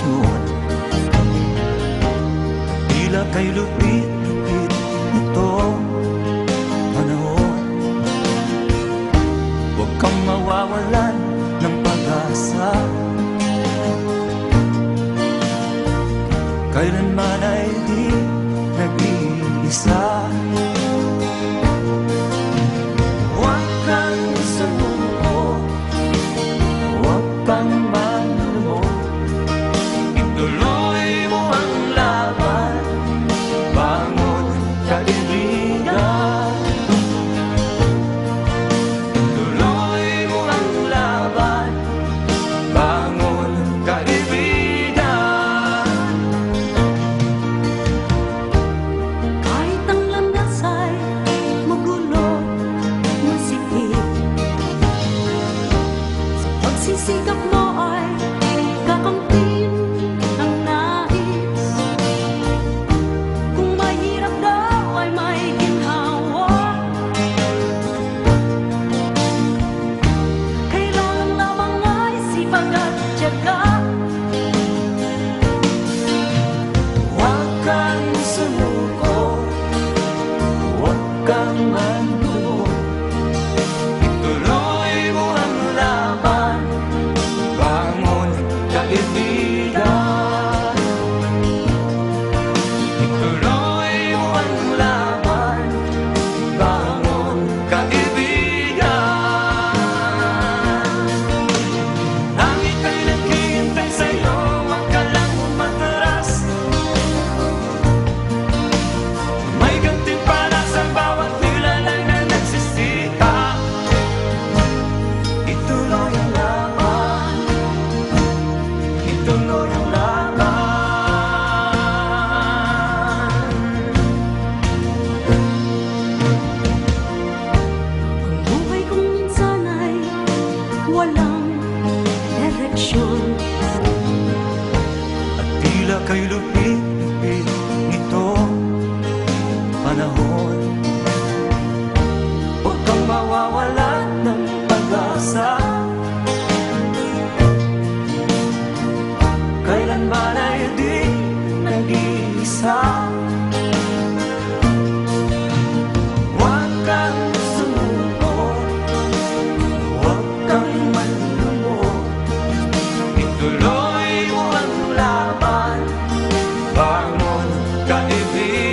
desisyon. Tila kay lupit-lupit itong panahon. Huwag kang mawawalan ng pag-asa. Kailanman ay di nag-iisa. Huwag kang sumuko, huwag kang manlumod. Ituloy mo ang laban, bangon kaibigan. Ituloy mo ang laban, bangon kaibigan. Kahit ang landas ay magulo, masikip, sa pagsisikap mo ay kakamtin ang nais. Kung mahirap daw ay may ginhawa, kailangan lamang ay sipag at tiyaga. Huwag kang sumuko, huwag kang manlumod. Ituloy mo ang laban, bangon kaibigan. Ituloy mo ang laban, bangon kaibigan. Ang ika'y naghihintay sa'yo, huwag ka lang umatras. May gantimpala sa bawat nilalang na nagsisita. Ituloy ang laban, ituloy ang laban. Ang buhay kong minsan ay walang direksyon. At tila kay lupit-lupit nitong panahon. Huwag kang mawawalan ng pag-asa. Kailanman ay di nag-iisa. Huwag kang sumuko, huwag kang manlumod. Ituloy mo ang laban, bangon kaibigan.